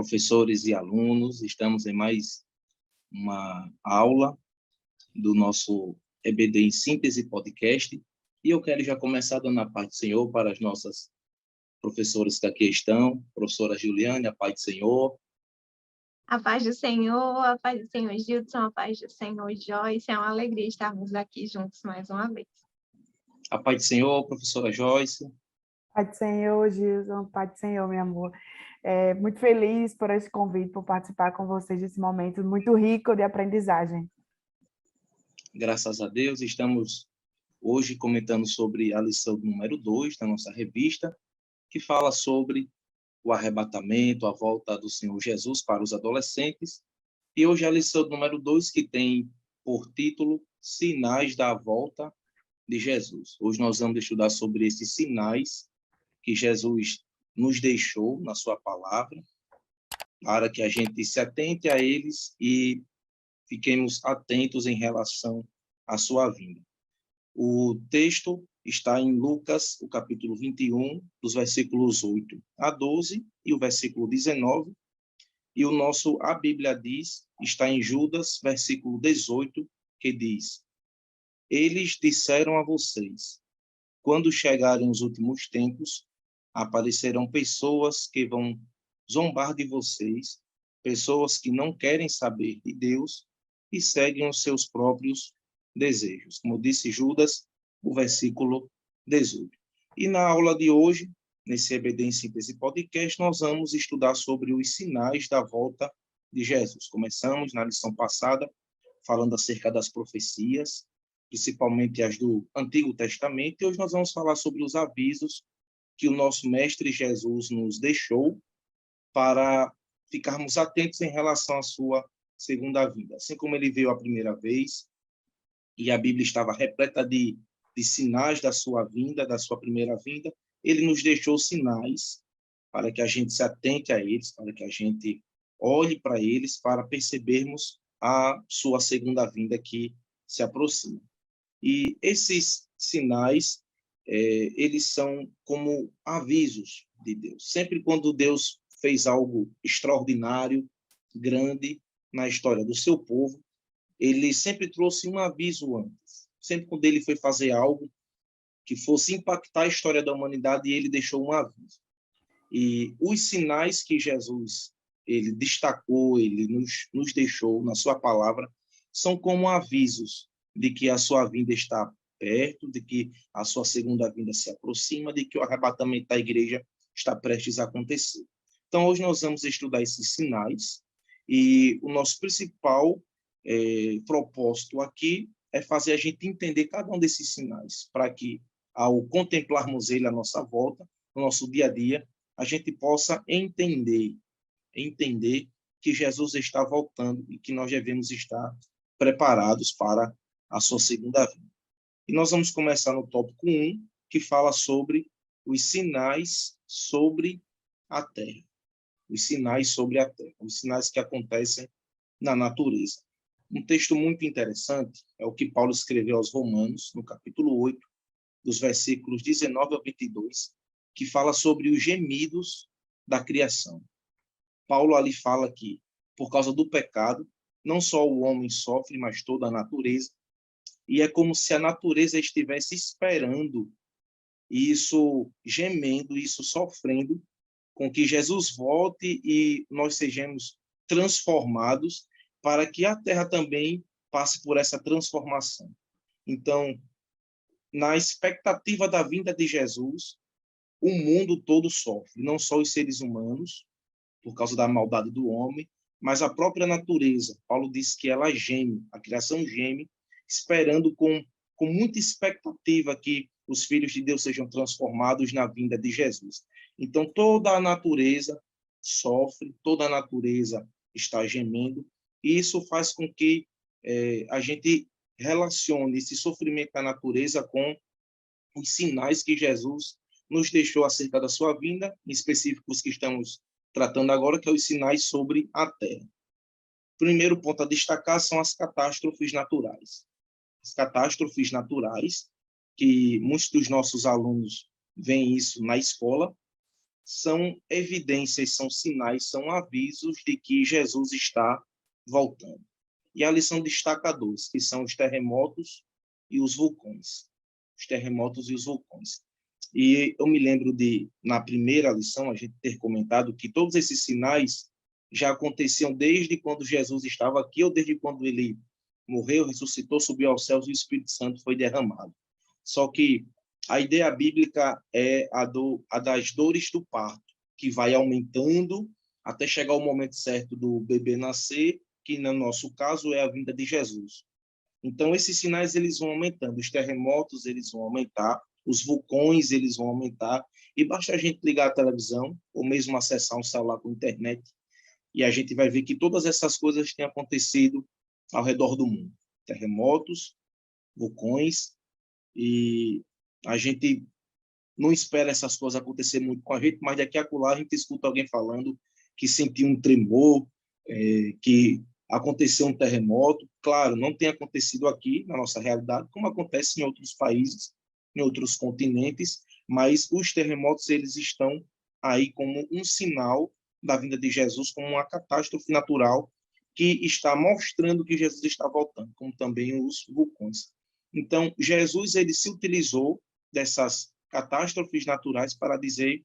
professores e alunos. Estamos em mais uma aula do nosso EBD em Síntese Podcast. E eu quero já começar dando a paz do Senhor para as nossas professoras que aqui estão. Professora Juliane, a paz do Senhor. A paz do Senhor Gilson, a paz do Senhor Joyce. É uma alegria estarmos aqui juntos mais uma vez. A paz do Senhor, professora Joyce. Pai do Senhor, Gilson, Pai do Senhor, meu amor. Muito feliz por esse convite, por participar com vocês desse momento muito rico de aprendizagem. Graças a Deus, estamos hoje comentando sobre a lição número 2 da nossa revista, que fala sobre o arrebatamento, a volta do Senhor Jesus para os adolescentes. E hoje a lição número 2, que tem por título Sinais da Volta de Jesus. Hoje nós vamos estudar sobre esses sinais que Jesus nos deixou na sua palavra, para que a gente se atente a eles e fiquemos atentos em relação à sua vinda. O texto está em Lucas, o capítulo 21, dos versículos 8 a 12 e o versículo 19. E a Bíblia diz, está em Judas, versículo 18, que diz: Eles disseram a vocês, quando chegarem os últimos tempos, aparecerão pessoas que vão zombar de vocês, pessoas que não querem saber de Deus e seguem os seus próprios desejos. Como disse Judas, o versículo 18. E na aula de hoje, nesse EBD em Síntese Podcast, nós vamos estudar sobre os sinais da volta de Jesus. Começamos na lição passada falando acerca das profecias, principalmente as do Antigo Testamento, e hoje nós vamos falar sobre os avisos que o nosso Mestre Jesus nos deixou para ficarmos atentos em relação à sua segunda vinda. Assim como ele veio a primeira vez, e a Bíblia estava repleta de sinais da sua vinda, da sua primeira vinda, ele nos deixou sinais para que a gente se atente a eles, para que a gente olhe para eles, para percebermos a sua segunda vinda que se aproxima. E esses sinais, eles são como avisos de Deus. Sempre quando Deus fez algo extraordinário, grande na história do seu povo, ele sempre trouxe um aviso antes. Sempre quando ele foi fazer algo que fosse impactar a história da humanidade, ele deixou um aviso. E os sinais que Jesus ele destacou, ele nos deixou na sua palavra, são como avisos de que a sua vinda está perto, de que a sua segunda vinda se aproxima, de que o arrebatamento da igreja está prestes a acontecer. Então, hoje nós vamos estudar esses sinais, e o nosso principal propósito aqui é fazer a gente entender cada um desses sinais, para que, ao contemplarmos ele à nossa volta, no nosso dia a dia, a gente possa entender que Jesus está voltando e que nós devemos estar preparados para a sua segunda vinda. E nós vamos começar no tópico 1, que fala sobre os sinais sobre a Terra. Os sinais sobre a Terra, os sinais que acontecem na natureza. Um texto muito interessante é o que Paulo escreveu aos Romanos, no capítulo 8, dos versículos 19 a 22, que fala sobre os gemidos da criação. Paulo ali fala que, por causa do pecado, não só o homem sofre, mas toda a natureza, e é como se a natureza estivesse esperando isso, gemendo, isso sofrendo, com que Jesus volte e nós sejamos transformados, para que a Terra também passe por essa transformação. Então, na expectativa da vinda de Jesus, o mundo todo sofre, não só os seres humanos, por causa da maldade do homem, mas a própria natureza. Paulo diz que ela geme, a criação geme, esperando com muita expectativa que os filhos de Deus sejam transformados na vinda de Jesus. Então, toda a natureza sofre, toda a natureza está gemendo, e isso faz com que a gente relacione esse sofrimento da natureza com os sinais que Jesus nos deixou acerca da sua vinda, em específico os que estamos tratando agora, que é os sinais sobre a Terra. O primeiro ponto a destacar são as catástrofes naturais. As catástrofes naturais, que muitos dos nossos alunos veem isso na escola, são evidências, são sinais, são avisos de que Jesus está voltando. E a lição destaca dois, que são os terremotos e os vulcões. Os terremotos e os vulcões. E eu me lembro de, na primeira lição, a gente ter comentado que todos esses sinais já aconteciam desde quando Jesus estava aqui, ou desde quando ele morreu, ressuscitou, subiu aos céus e o Espírito Santo foi derramado. Só que a ideia bíblica é a das dores do parto, que vai aumentando até chegar o momento certo do bebê nascer, que no nosso caso é a vinda de Jesus. Então, esses sinais eles vão aumentando, os terremotos eles vão aumentar, os vulcões eles vão aumentar, e basta a gente ligar a televisão, ou mesmo acessar um celular com internet, e a gente vai ver que todas essas coisas têm acontecido ao redor do mundo. Terremotos, vulcões, e a gente não espera essas coisas acontecer muito com a gente, mas daqui a acolá a gente escuta alguém falando que sentiu um tremor, que aconteceu um terremoto. Claro, não tem acontecido aqui na nossa realidade, como acontece em outros países, em outros continentes, mas os terremotos eles estão aí como um sinal da vinda de Jesus, como uma catástrofe natural que está mostrando que Jesus está voltando, como também os vulcões. Então, Jesus ele se utilizou dessas catástrofes naturais para dizer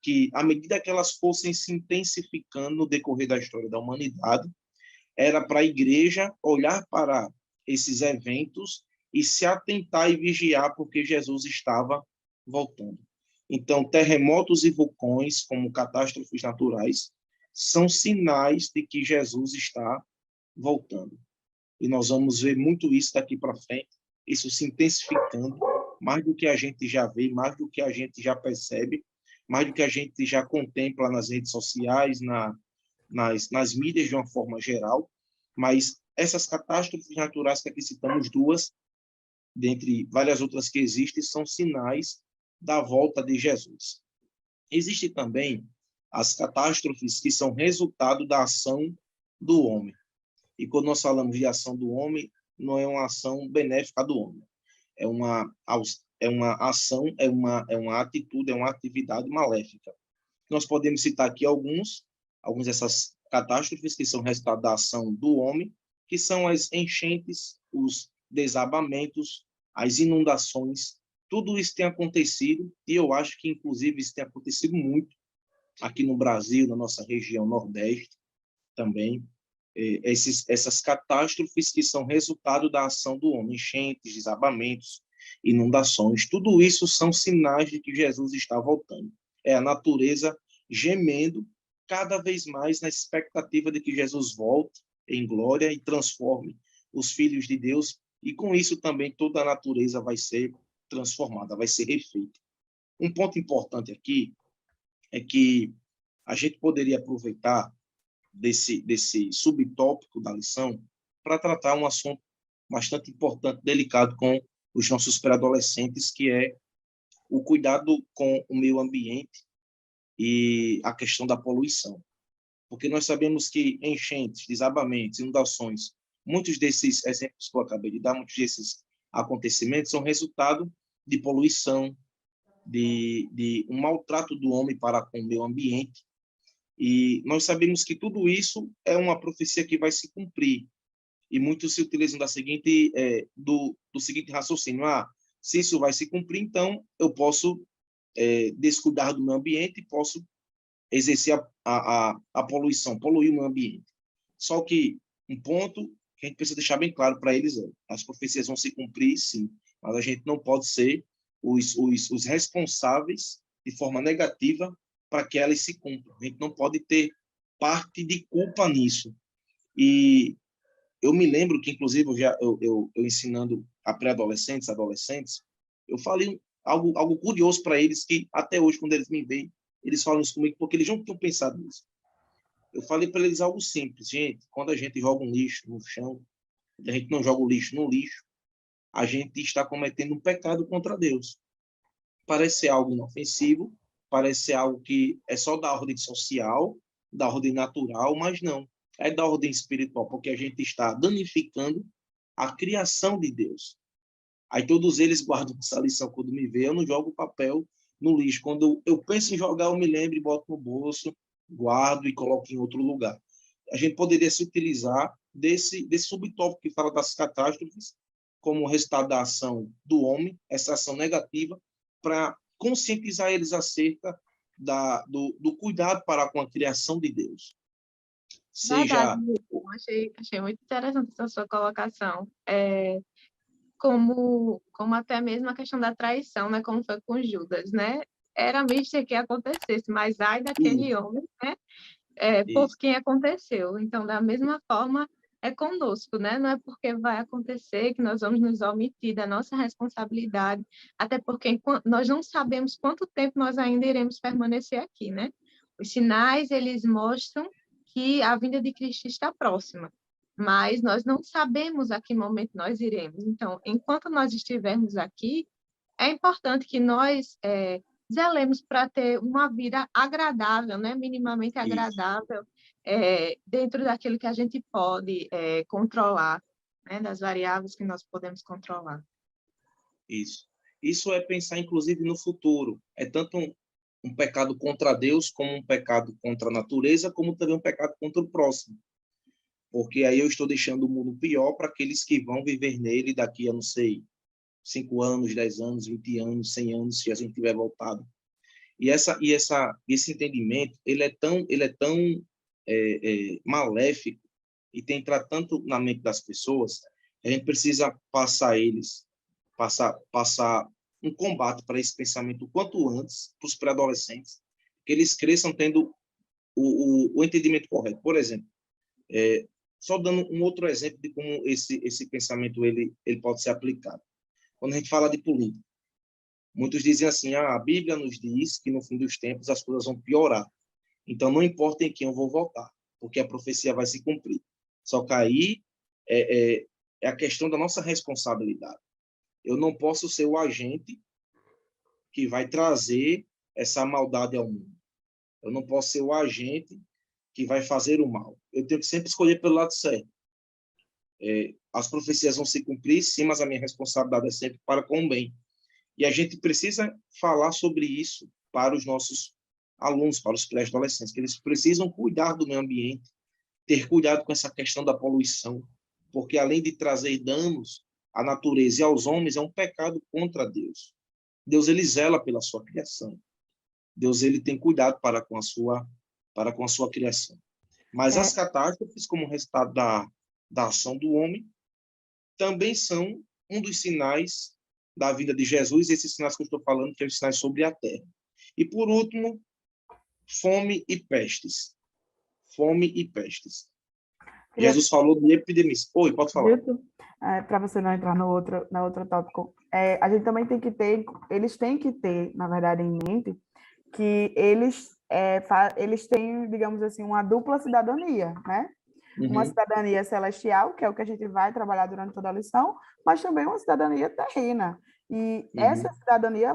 que, à medida que elas fossem se intensificando no decorrer da história da humanidade, era para a igreja olhar para esses eventos e se atentar e vigiar, porque Jesus estava voltando. Então, terremotos e vulcões, como catástrofes naturais, são sinais de que Jesus está voltando. E nós vamos ver muito isso daqui para frente, isso se intensificando, mais do que a gente já vê, mais do que a gente já percebe, mais do que a gente já contempla nas redes sociais, nas mídias de uma forma geral, mas essas catástrofes naturais que aqui citamos duas, dentre várias outras que existem, são sinais da volta de Jesus. Existem também as catástrofes que são resultado da ação do homem. E quando nós falamos de ação do homem, não é uma ação benéfica do homem. É uma ação, é uma atitude, é uma atividade maléfica. Nós podemos citar aqui alguns dessas catástrofes que são resultado da ação do homem, que são as enchentes, os desabamentos, as inundações. Tudo isso tem acontecido, e eu acho que, inclusive, isso tem acontecido muito aqui no Brasil, na nossa região Nordeste também. Essas catástrofes que são resultado da ação do homem, enchentes, desabamentos, inundações, tudo isso são sinais de que Jesus está voltando. É a natureza gemendo cada vez mais na expectativa de que Jesus volte em glória e transforme os filhos de Deus, e com isso também toda a natureza vai ser transformada, vai ser refeita. Um ponto importante aqui é que a gente poderia aproveitar desse subtópico da lição para tratar um assunto bastante importante, delicado com os nossos pré-adolescentes, que é o cuidado com o meio ambiente e a questão da poluição. Porque nós sabemos que enchentes, desabamentos, inundações, muitos desses exemplos que eu acabei de dar, muitos desses acontecimentos são resultado de poluição, de um maltrato do homem para com o meio ambiente. E nós sabemos que tudo isso é uma profecia que vai se cumprir. E muitos se utilizam do seguinte raciocínio: se isso vai se cumprir, então eu posso descuidar do meio ambiente e posso exercer a poluição, poluir o meio ambiente. Só que um ponto que a gente precisa deixar bem claro para eles as profecias vão se cumprir, sim, mas a gente não pode ser os responsáveis de forma negativa para que elas se cumpram. A gente não pode ter parte de culpa nisso. E eu me lembro que, inclusive, eu ensinando a pré-adolescentes, adolescentes, eu falei algo curioso para eles, que até hoje, quando eles me veem, eles falam isso comigo, porque eles não tinham pensado nisso. Eu falei para eles algo simples: gente, quando a gente joga um lixo no chão, quando a gente não joga o lixo no lixo, a gente está cometendo um pecado contra Deus. Parece ser algo inofensivo, parece ser algo que é só da ordem social, da ordem natural, mas não. É da ordem espiritual, porque a gente está danificando a criação de Deus. Aí todos eles guardam essa lição quando me veem. Eu não jogo papel no lixo. Quando eu penso em jogar, eu me lembro e boto no bolso, guardo e coloco em outro lugar. A gente poderia se utilizar desse subtópico que fala das catástrofes como resultado da ação do homem, essa ação negativa, para conscientizar eles acerca do cuidado para com a criação de Deus. Verdade, Seja... achei muito interessante essa sua colocação. Como até mesmo a questão da traição, né? Como foi com Judas, né? Era mister que acontecesse, mas ai daquele homem, né? Por Isso. quem aconteceu. Então, da mesma forma, é conosco, né? Não é porque vai acontecer que nós vamos nos omitir da nossa responsabilidade, até porque nós não sabemos quanto tempo nós ainda iremos permanecer aqui, né? Os sinais, eles mostram que a vinda de Cristo está próxima, mas nós não sabemos a que momento nós iremos. Então, enquanto nós estivermos aqui, é importante que nós zelemos para ter uma vida agradável, né? Minimamente Isso. agradável, dentro daquilo que a gente pode controlar, né? Das variáveis que nós podemos controlar. Isso. Isso é pensar, inclusive, no futuro. É tanto um pecado contra Deus, como um pecado contra a natureza, como também um pecado contra o próximo. Porque aí eu estou deixando o mundo pior para aqueles que vão viver nele daqui a, não sei, 5 anos, 10 anos, 20 anos, 100 anos, se a gente tiver voltado. E esse entendimento, ele é tão maléfico e tem entrado tanto na mente das pessoas, a gente precisa passar um combate para esse pensamento o quanto antes, para os pré-adolescentes, que eles cresçam tendo o entendimento correto. Por exemplo, só dando um outro exemplo de como esse pensamento ele pode ser aplicado. Quando a gente fala de política, muitos dizem assim, a Bíblia nos diz que no fim dos tempos as coisas vão piorar. Então, não importa em quem eu vou votar, porque a profecia vai se cumprir. Só que aí é a questão da nossa responsabilidade. Eu não posso ser o agente que vai trazer essa maldade ao mundo. Eu não posso ser o agente que vai fazer o mal. Eu tenho que sempre escolher pelo lado certo. As profecias vão se cumprir, sim, mas a minha responsabilidade é sempre para com o bem. E a gente precisa falar sobre isso para os nossos alunos, para os pré-adolescentes, que eles precisam cuidar do meio ambiente, ter cuidado com essa questão da poluição, porque além de trazer danos à natureza e aos homens, é um pecado contra Deus. Deus, ele zela pela sua criação. Deus, ele tem cuidado para com a sua criação. Mas as catástrofes, como resultado da ação do homem, também são um dos sinais da vida de Jesus, esses sinais que eu estou falando, que são os sinais sobre a terra. E, por último, fome e pestes. Fome e pestes. Jesus falou de epidemias. Oi, pode falar. Para você não entrar no outro tópico, a gente também tem que ter, eles têm que ter, na verdade, em mente, que eles têm, digamos assim, uma dupla cidadania, né? Uma cidadania celestial, que é o que a gente vai trabalhar durante toda a lição, mas também uma cidadania terrena. E essa cidadania,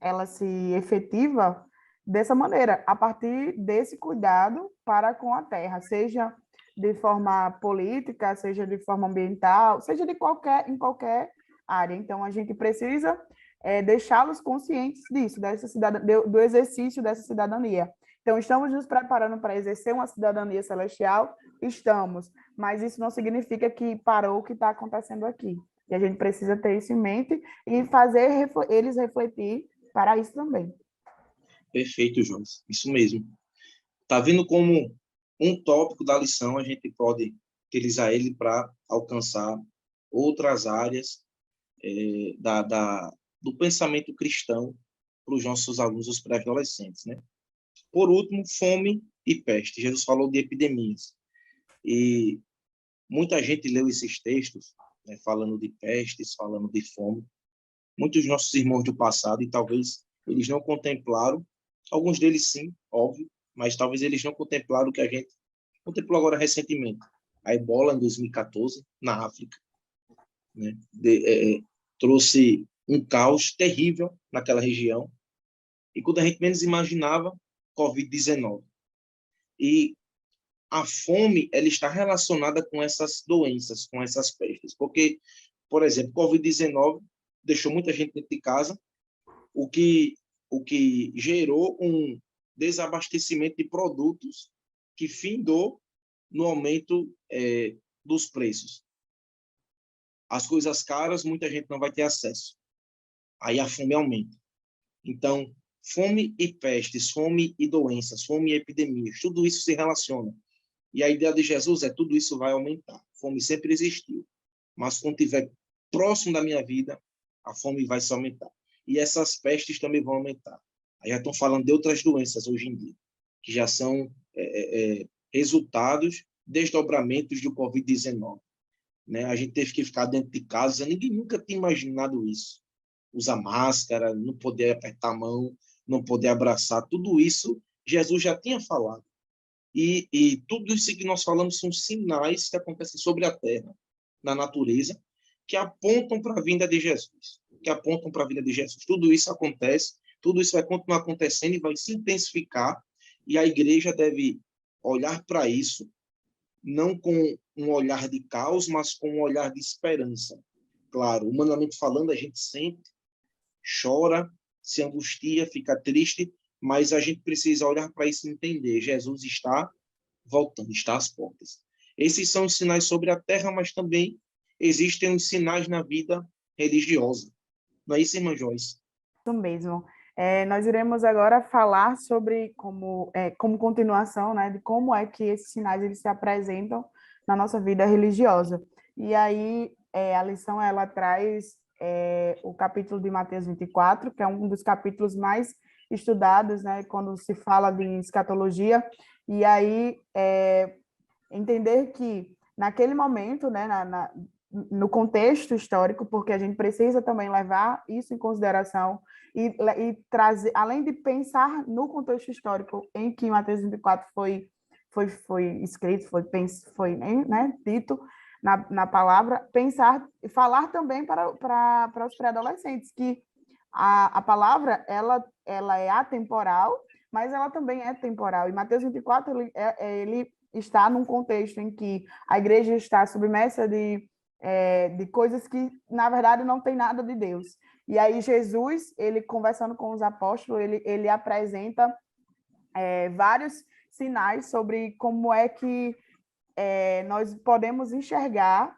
ela se efetiva dessa maneira, a partir desse cuidado para com a terra, seja de forma política, seja de forma ambiental, seja em qualquer área. Então, a gente precisa deixá-los conscientes disso, do exercício dessa cidadania. Então, estamos nos preparando para exercer uma cidadania celestial? Estamos, mas isso não significa que parou o que está acontecendo aqui. E a gente precisa ter isso em mente e fazer eles refletir para isso também. Perfeito, Jones. Isso mesmo. Está vendo como um tópico da lição a gente pode utilizar ele para alcançar outras áreas do pensamento cristão para os nossos alunos, os pré-adolescentes, né? Por último, fome e peste. Jesus falou de epidemias. E muita gente leu esses textos, né, falando de pestes, falando de fome. Muitos dos nossos irmãos do passado, e talvez eles não contemplaram, alguns deles sim, óbvio, mas talvez eles não contemplaram o que a gente contemplou agora recentemente. A ebola, em 2014, na África, né, trouxe um caos terrível naquela região. E quando a gente menos imaginava, Covid-19. E a fome, ela está relacionada com essas doenças, com essas pestes. Porque, por exemplo, Covid-19 deixou muita gente dentro de casa, o que o que gerou um desabastecimento de produtos que findou no aumento dos preços. As coisas caras, muita gente não vai ter acesso. Aí a fome aumenta. Então, fome e pestes, fome e doenças, fome e epidemias, tudo isso se relaciona. E a ideia de Jesus é tudo isso vai aumentar. Fome sempre existiu. Mas quando estiver próximo da minha vida, a fome vai se aumentar. E essas pestes também vão aumentar. Aí já estão falando de outras doenças hoje em dia, que já são resultados, desdobramentos do Covid-19. Né? A gente teve que ficar dentro de casa, ninguém nunca tinha imaginado isso. Usar máscara, não poder apertar a mão, não poder abraçar, tudo isso Jesus já tinha falado. E tudo isso que nós falamos são sinais que acontecem sobre a terra, na natureza, que apontam para a vinda de Jesus. Tudo isso acontece, tudo isso vai continuar acontecendo e vai se intensificar, e a igreja deve olhar para isso, não com um olhar de caos, mas com um olhar de esperança. Claro, humanamente falando, a gente sente, chora, se angustia, fica triste, mas a gente precisa olhar para isso e entender. Jesus está voltando, está às portas. Esses são os sinais sobre a terra, mas também existem os sinais na vida religiosa. Não é isso, irmã Joyce? Isso mesmo. Nós iremos agora falar sobre como continuação, né, de como é que esses sinais eles se apresentam na nossa vida religiosa. E aí a lição ela traz o capítulo de Mateus 24, que é um dos capítulos mais estudados, né, quando se fala de escatologia. E aí entender que naquele momento, né, no contexto histórico, porque a gente precisa também levar isso em consideração e trazer, além de pensar no contexto histórico em que Mateus 24 foi escrito, foi né, dito na palavra, pensar e falar também para os pré-adolescentes que a palavra ela é atemporal, mas ela também é temporal. E Mateus 24 ele está num contexto em que a igreja está submersa de coisas que, na verdade, não tem nada de Deus. E aí Jesus, ele conversando com os apóstolos, ele apresenta vários sinais sobre como é que nós podemos enxergar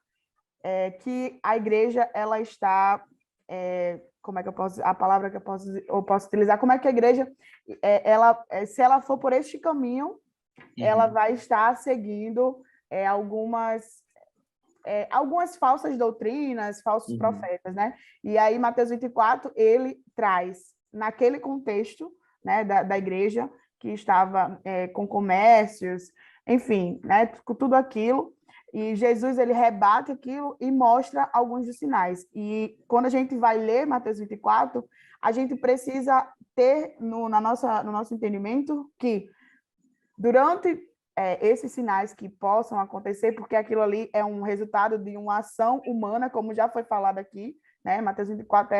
que a igreja, ela está... como é que eu posso... A palavra que eu posso utilizar, como é que a igreja, se ela for por este caminho, ela vai estar seguindo algumas falsas doutrinas, falsos profetas, né? E aí, Mateus 24, ele traz, naquele contexto, né, da igreja, que estava com comércios, enfim, né, com tudo aquilo, e Jesus, ele rebate aquilo e mostra alguns dos sinais. E quando a gente vai ler Mateus 24, a gente precisa ter no nosso entendimento que durante esses sinais que possam acontecer, porque aquilo ali é um resultado de uma ação humana, como já foi falado aqui, né? Mateus 24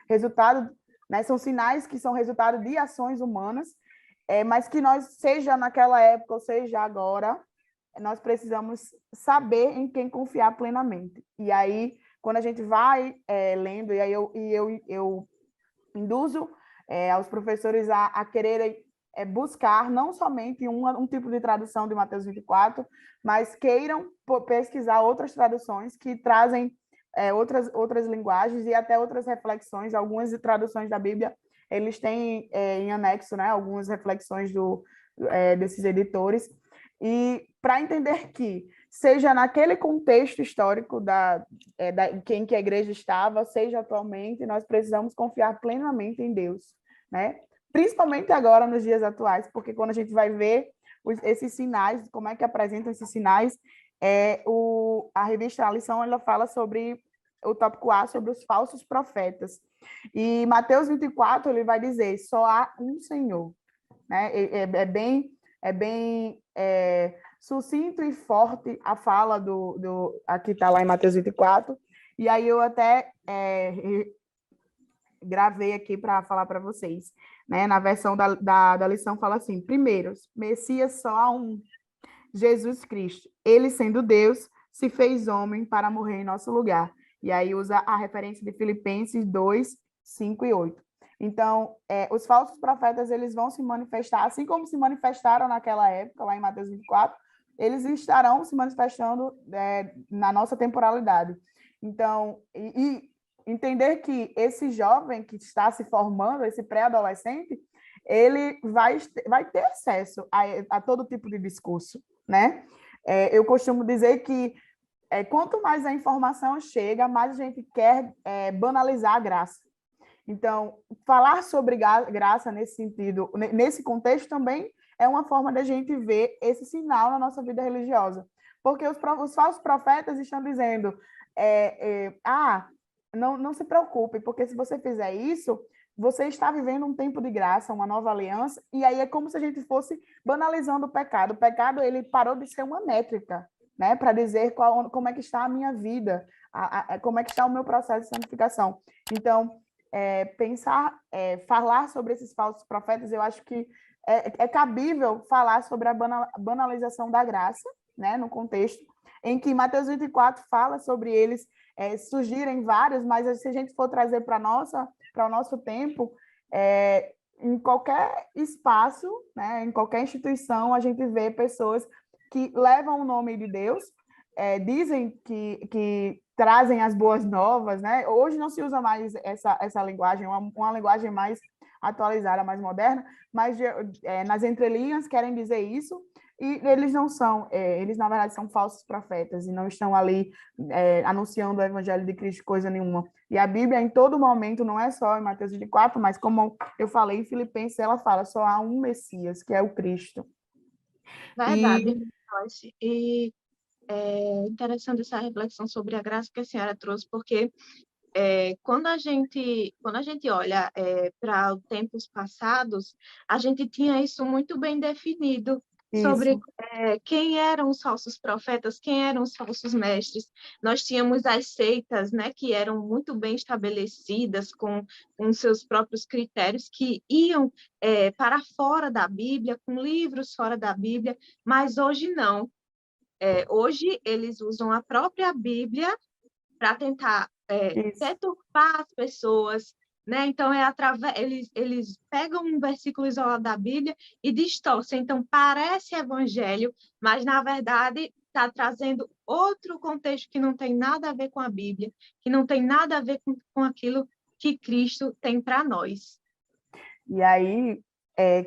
resultado, né? São sinais que são resultado de ações humanas, mas que nós, seja naquela época ou seja agora, nós precisamos saber em quem confiar plenamente. E aí, quando a gente vai lendo, e aí eu induzo aos professores a quererem buscar não somente um tipo de tradução de Mateus 24, mas queiram pesquisar outras traduções que trazem outras linguagens e até outras reflexões. Algumas traduções da Bíblia, eles têm em anexo, né, algumas reflexões desses editores, e para entender que, seja naquele contexto histórico em que a igreja estava, seja atualmente, nós precisamos confiar plenamente em Deus, né? Principalmente agora, nos dias atuais, porque quando a gente vai ver esses sinais, como é que apresentam esses sinais, a revista A Lição, ela fala sobre o tópico A, sobre os falsos profetas. E Mateus 24, ele vai dizer, só há um Senhor, né? É bem sucinto e forte a fala aqui está lá em Mateus 24, e aí eu até gravei aqui para falar para vocês, né? Na versão da lição fala assim: primeiro, Messias só há um, Jesus Cristo. Ele, sendo Deus, se fez homem para morrer em nosso lugar. E aí usa a referência de Filipenses 2, 5 e 8. Então, os falsos profetas, eles vão se manifestar, assim como se manifestaram naquela época, lá em Mateus 24, eles estarão se manifestando na nossa temporalidade. Então, e entender que esse jovem que está se formando, esse pré-adolescente, ele vai ter acesso a todo tipo de discurso, né? Eu costumo dizer que quanto mais a informação chega, mais a gente quer banalizar a graça. Então, falar sobre graça nesse sentido, nesse contexto também é uma forma da gente ver esse sinal na nossa vida religiosa. Porque os falsos profetas estão dizendo, não se preocupe, porque se você fizer isso, você está vivendo um tempo de graça, uma nova aliança, e aí é como se a gente fosse banalizando o pecado. O pecado, ele parou de ser uma métrica, né, para dizer como é que está a minha vida, como é que está o meu processo de santificação. Então, falar sobre esses falsos profetas, eu acho que é cabível falar sobre a banalização da graça, né, no contexto em que Mateus 24 fala sobre eles surgirem vários, mas se a gente for trazer para o nosso tempo, em qualquer espaço, né, em qualquer instituição, a gente vê pessoas que levam o nome de Deus, dizem que trazem as boas novas, né? Hoje não se usa mais essa linguagem, uma linguagem mais atualizada, mais moderna, mas nas entrelinhas querem dizer isso, e eles não são, eles na verdade são falsos profetas, e não estão ali anunciando o evangelho de Cristo coisa nenhuma. E a Bíblia, em todo momento, não é só em Mateus 24, mas como eu falei, em Filipenses, ela fala, só há um Messias, que é o Cristo. Verdade, Joyce. E é interessante essa reflexão sobre a graça que a senhora trouxe, porque quando a gente olha para tempos passados, a gente tinha isso muito bem definido sobre quem eram os falsos profetas, quem eram os falsos mestres. Nós tínhamos as seitas, né, que eram muito bem estabelecidas, com seus próprios critérios, que iam para fora da Bíblia, com livros fora da Bíblia, mas hoje não. Hoje eles usam a própria Bíblia para tentar deturpar as pessoas, né? Então, eles pegam um versículo isolado da Bíblia e distorcem. Então, parece evangelho, mas, na verdade, está trazendo outro contexto que não tem nada a ver com a Bíblia, que não tem nada a ver com aquilo que Cristo tem para nós. E aí,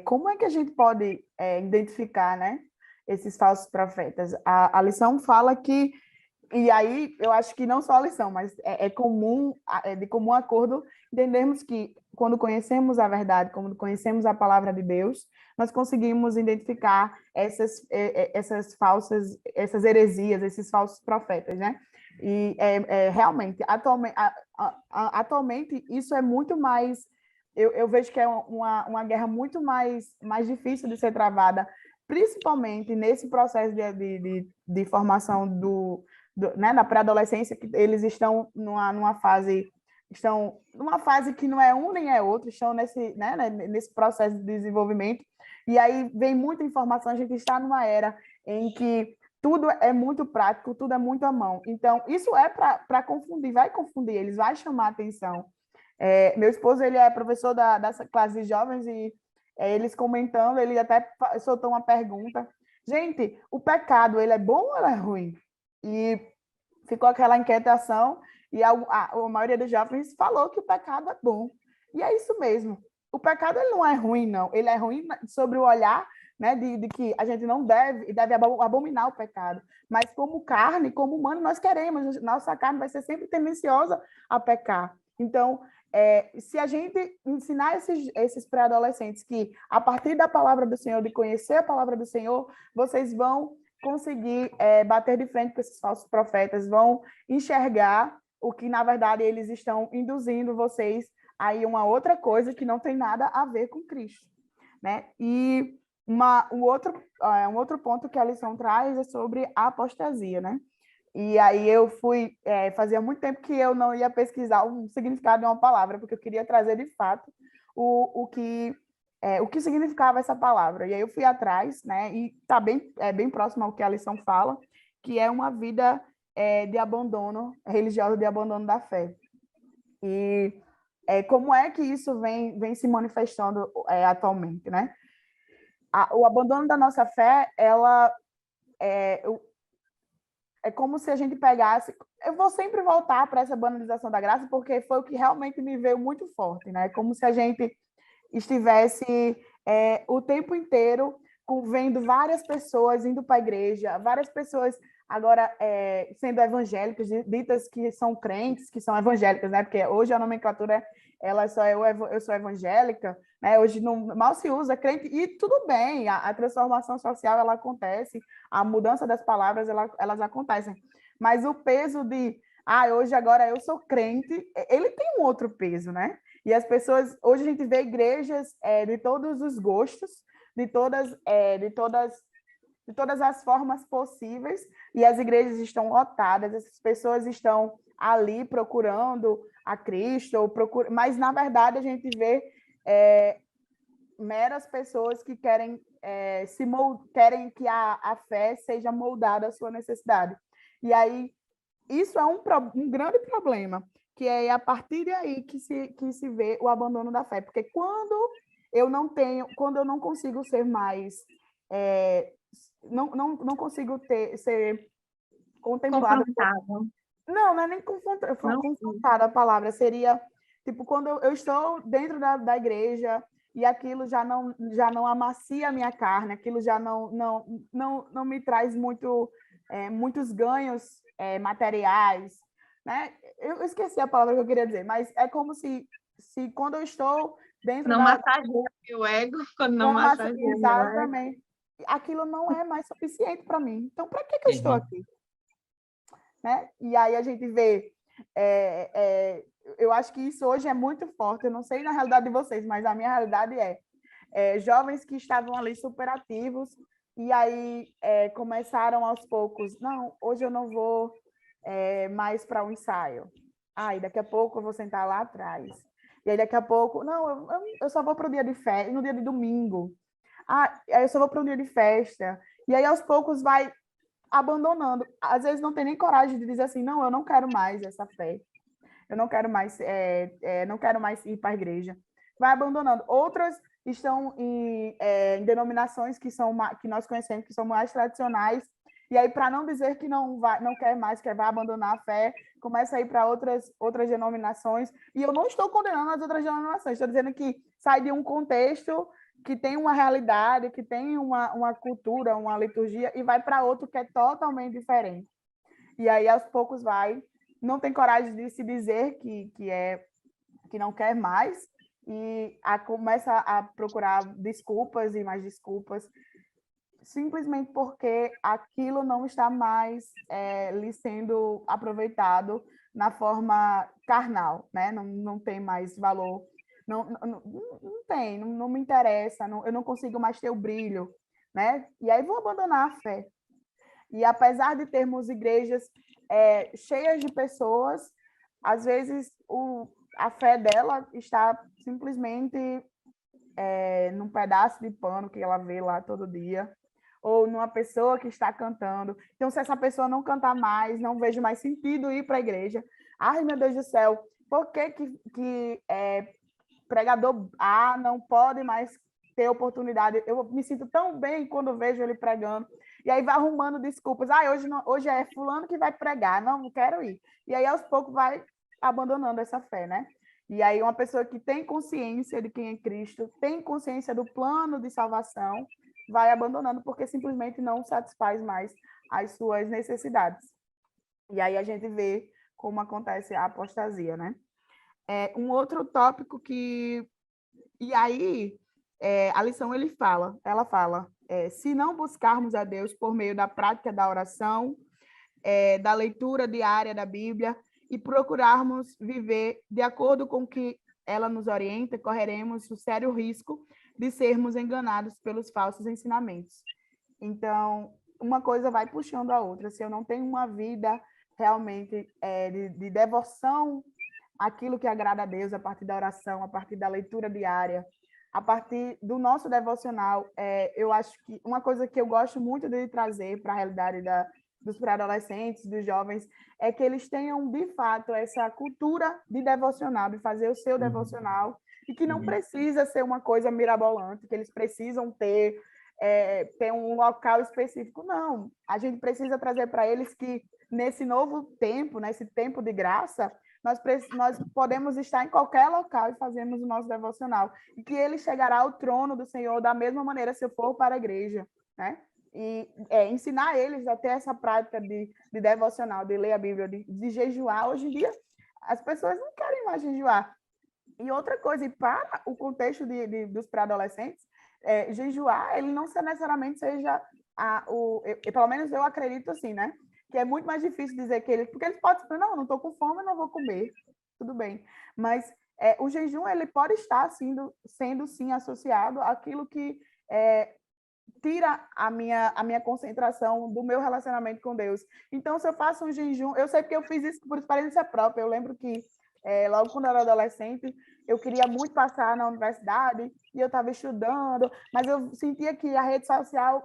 como é que a gente pode identificar, né, esses falsos profetas? A lição fala que, e aí eu acho que não só a lição, mas de comum acordo entendermos que quando conhecemos a verdade, quando conhecemos a palavra de Deus, nós conseguimos identificar essas falsas, essas heresias, esses falsos profetas, né? E realmente, atualmente, isso é muito mais. Eu vejo que é uma guerra muito mais difícil de ser travada, principalmente nesse processo de formação né, na pré-adolescência, que eles estão numa fase que não é um nem é outro, estão nesse processo de desenvolvimento, e aí vem muita informação, a gente está numa era em que tudo é muito prático, tudo é muito à mão. Então, isso para confundir, vai confundir eles, vai chamar a atenção. Meu esposo, ele é professor dessa classe de jovens, e eles comentando, ele até soltou uma pergunta: gente, o pecado, ele é bom ou ele é ruim? E ficou aquela inquietação, e a maioria dos jovens falou que o pecado é bom. E é isso mesmo. O pecado, ele não é ruim, não. Ele é ruim sobre o olhar, né, de que a gente não deve abominar o pecado. Mas como carne, como humano, nós queremos. Nossa carne vai ser sempre tendenciosa a pecar. Então, se a gente ensinar esses pré-adolescentes que, a partir da palavra do Senhor, de conhecer a palavra do Senhor, vocês vão conseguir bater de frente com esses falsos profetas, vão enxergar o que, na verdade, eles estão induzindo vocês a uma outra coisa que não tem nada a ver com Cristo, né? E um outro ponto que a lição traz é sobre a apostasia, né? E aí eu fazia muito tempo que eu não ia pesquisar o significado de uma palavra, porque eu queria trazer de fato o que significava essa palavra. E aí eu fui atrás, né? E está bem próximo ao que a lição fala, que é uma vida de abandono religioso, de abandono da fé. E como é que isso vem se manifestando atualmente, né? O abandono da nossa fé, é como se a gente pegasse... Eu vou sempre voltar para essa banalização da graça, porque foi o que realmente me veio muito forte, né? Como se a gente estivesse o tempo inteiro vendo várias pessoas indo para a igreja, várias pessoas agora sendo evangélicas, ditas que são crentes, que são evangélicas, né? Porque hoje a nomenclatura eu sou evangélica, né? Hoje mal se usa crente, e tudo bem, a transformação social ela acontece, a mudança das palavras elas acontecem, mas o peso de hoje agora eu sou crente, ele tem um outro peso, né? E as pessoas, hoje a gente vê igrejas de todos os gostos, de todas as formas possíveis, e as igrejas estão lotadas, essas pessoas estão ali procurando a Cristo, mas, na verdade, a gente vê meras pessoas que querem querem que a fé seja moldada à sua necessidade. E aí, isso é um grande problema, que é a partir daí que se vê o abandono da fé, porque quando eu não consigo ser mais... não consigo ser contemplada. Não é nem confrontada a palavra, seria tipo quando eu estou dentro da igreja e aquilo já não amacia a minha carne, aquilo já não me traz muitos ganhos materiais, né? Eu esqueci a palavra que eu queria dizer, mas é como se quando eu estou dentro não massageia o ego, quando não massageia. Exatamente. Aquilo não é mais suficiente para mim. Então, para que eu estou aqui? Né? E aí a gente vê... eu acho que isso hoje é muito forte. Eu não sei na realidade de vocês, mas a minha realidade jovens que estavam ali superativos e aí começaram aos poucos. Não, hoje eu não vou mais para o ensaio. E daqui a pouco eu vou sentar lá atrás. E aí daqui a pouco... Não, eu só vou para o dia de festa, no dia de domingo. Eu só vou para um dia de festa. E aí, aos poucos, vai abandonando. Às vezes, não tem nem coragem de dizer assim, não, eu não quero mais essa fé. Eu não quero mais, não quero mais ir para a igreja. Vai abandonando. Outras estão em denominações que nós conhecemos, que são mais tradicionais. E aí, para não dizer que não quer mais, que vai abandonar a fé, começa a ir para outras denominações. E eu não estou condenando as outras denominações. Estou dizendo que sai de um contexto que tem uma realidade, que tem uma cultura, uma liturgia, e vai para outro que é totalmente diferente. E aí, aos poucos, não tem coragem de se dizer que não quer mais, e começa a procurar desculpas e mais desculpas, simplesmente porque aquilo não está mais lhe sendo aproveitado na forma carnal, né? Não tem mais valor. Não me interessa, eu não consigo mais ter o brilho, né? E aí vou abandonar a fé. E apesar de termos igrejas cheias de pessoas, às vezes a fé dela está simplesmente num pedaço de pano que ela vê lá todo dia, ou numa pessoa que está cantando. Então, se essa pessoa não cantar mais, não vejo mais sentido ir para a igreja. Ai, meu Deus do céu, por que pregador não pode mais ter oportunidade? Eu me sinto tão bem quando vejo ele pregando. E aí vai arrumando desculpas. Hoje é fulano que vai pregar. Não quero ir. E aí, aos poucos, vai abandonando essa fé, né? E aí, uma pessoa que tem consciência de quem é Cristo, tem consciência do plano de salvação, vai abandonando porque simplesmente não satisfaz mais as suas necessidades. E aí a gente vê como acontece a apostasia, né? Um outro tópico que... E aí, a lição ela fala, se não buscarmos a Deus por meio da prática da oração, da leitura diária da Bíblia, e procurarmos viver de acordo com o que ela nos orienta, correremos o sério risco de sermos enganados pelos falsos ensinamentos. Então, uma coisa vai puxando a outra. Se eu não tenho uma vida realmente de devoção àquilo que agrada a Deus, a partir da oração, a partir da leitura diária, a partir do nosso devocional, eu acho que uma coisa que eu gosto muito de trazer para a realidade dos pré-adolescentes, dos jovens, é que eles tenham, de fato, essa cultura de devocional, de fazer o seu devocional, e que não precisa ser uma coisa mirabolante, que eles precisam ter um local específico. Não, a gente precisa trazer para eles que, nesse novo tempo, nesse tempo de graça, nós podemos estar em qualquer local e fazermos o nosso devocional. E que ele chegará ao trono do Senhor da mesma maneira se eu for para a igreja, né? E ensinar eles a ter essa prática de devocional, de ler a Bíblia, de jejuar. Hoje em dia, as pessoas não querem mais jejuar. E outra coisa, e para o contexto dos pré-adolescentes, jejuar, ele não necessariamente seja pelo menos eu acredito assim, né? Que é muito mais difícil dizer que porque eles podem dizer, não estou com fome, não vou comer, tudo bem. Mas o jejum, ele pode estar sendo sim associado àquilo que tira a minha concentração do meu relacionamento com Deus. Então, se eu faço um jejum, eu sei que eu fiz isso por experiência própria. Eu lembro que logo quando eu era adolescente, eu queria muito passar na universidade e eu estava estudando, mas eu sentia que a rede social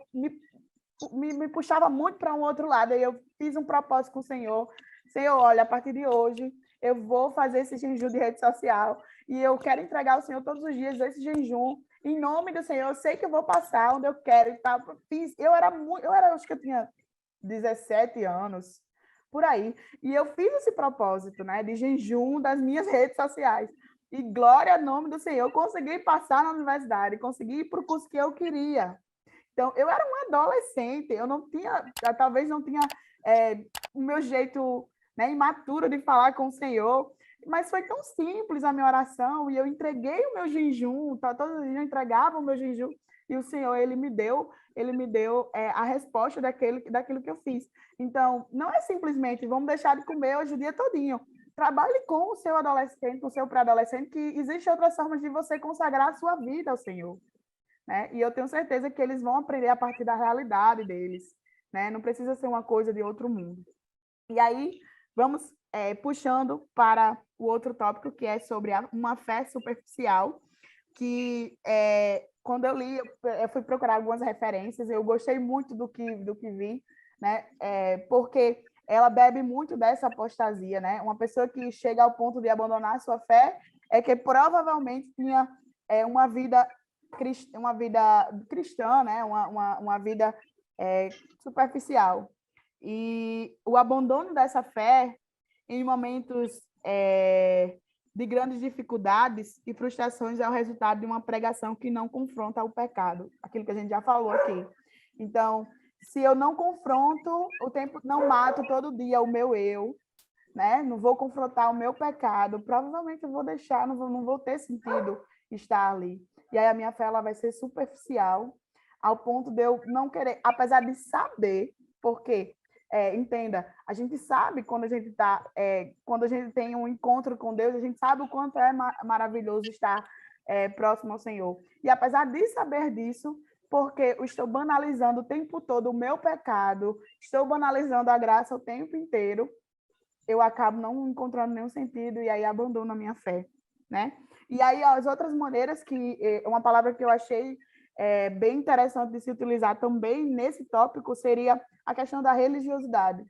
me puxava muito para um outro lado. E eu fiz um propósito com o Senhor. Senhor, olha, a partir de hoje, eu vou fazer esse jejum de rede social e eu quero entregar ao Senhor todos os dias esse jejum. Em nome do Senhor, eu sei que eu vou passar onde eu quero e tal. Acho que eu tinha 17 anos, por aí. E eu fiz esse propósito, né, de jejum das minhas redes sociais. E glória ao nome do Senhor, eu consegui passar na universidade, consegui ir para o curso que eu queria. Então, eu era uma adolescente, eu talvez não tinha o meu jeito, né, imaturo de falar com o Senhor, mas foi tão simples a minha oração, e eu entreguei o meu jejum, todos os dias eu entregava o meu jejum, e o Senhor, ele me deu a resposta daquilo que eu fiz. Então, não é simplesmente, vamos deixar de comer hoje o dia todinho. Trabalhe com o seu adolescente, com o seu pré-adolescente, que existem outras formas de você consagrar a sua vida ao Senhor, né? E eu tenho certeza que eles vão aprender a partir da realidade deles, né? Não precisa ser uma coisa de outro mundo. E aí, vamos puxando para o outro tópico, que é sobre uma fé superficial, que quando eu li, eu fui procurar algumas referências, eu gostei muito do que vi, né? Porque ela bebe muito dessa apostasia, né? Uma pessoa que chega ao ponto de abandonar a sua fé é que provavelmente tinha uma vida cristã, né? Uma vida superficial. E o abandono dessa fé em momentos de grandes dificuldades e frustrações é o resultado de uma pregação que não confronta o pecado, aquilo que a gente já falou aqui. Então, se eu não confronto, não mato todo dia o meu eu, né? Não vou confrontar o meu pecado, provavelmente eu vou deixar, não vou ter sentido estar ali. E aí a minha fé ela vai ser superficial, ao ponto de eu não querer, apesar de saber, porque entenda, a gente sabe quando a gente tem um encontro com Deus, a gente sabe o quanto é maravilhoso estar próximo ao Senhor. E apesar de saber disso, porque eu estou banalizando o tempo todo o meu pecado, estou banalizando a graça o tempo inteiro, eu acabo não encontrando nenhum sentido e aí abandono a minha fé, né? E aí as outras maneiras uma palavra que eu achei bem interessante de se utilizar também nesse tópico seria a questão da religiosidade.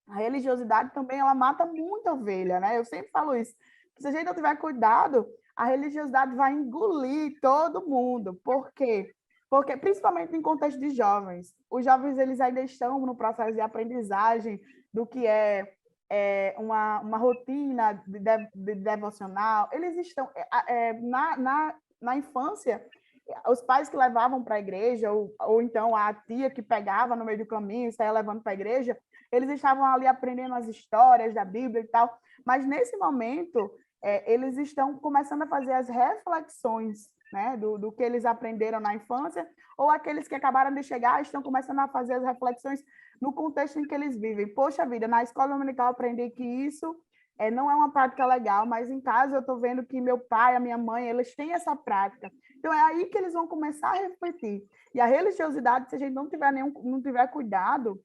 A religiosidade também, ela mata muita ovelha, né? Eu sempre falo isso. Se a gente não tiver cuidado, a religiosidade vai engolir todo mundo. Por quê? Porque, principalmente em contexto de jovens, os jovens eles ainda estão no processo de aprendizagem do que é uma rotina de devocional. Eles estão na infância, os pais que levavam para a igreja, ou então a tia que pegava no meio do caminho e saía levando para a igreja, eles estavam ali aprendendo as histórias da Bíblia e tal, mas nesse momento eles estão começando a fazer as reflexões, né, do que eles aprenderam na infância, ou aqueles que acabaram de chegar estão começando a fazer as reflexões no contexto em que eles vivem. Poxa vida, na escola dominical eu aprendi que isso não é uma prática legal, mas em casa eu estou vendo que meu pai, a minha mãe, eles têm essa prática. Então é aí que eles vão começar a refletir. E a religiosidade, se a gente não tiver cuidado,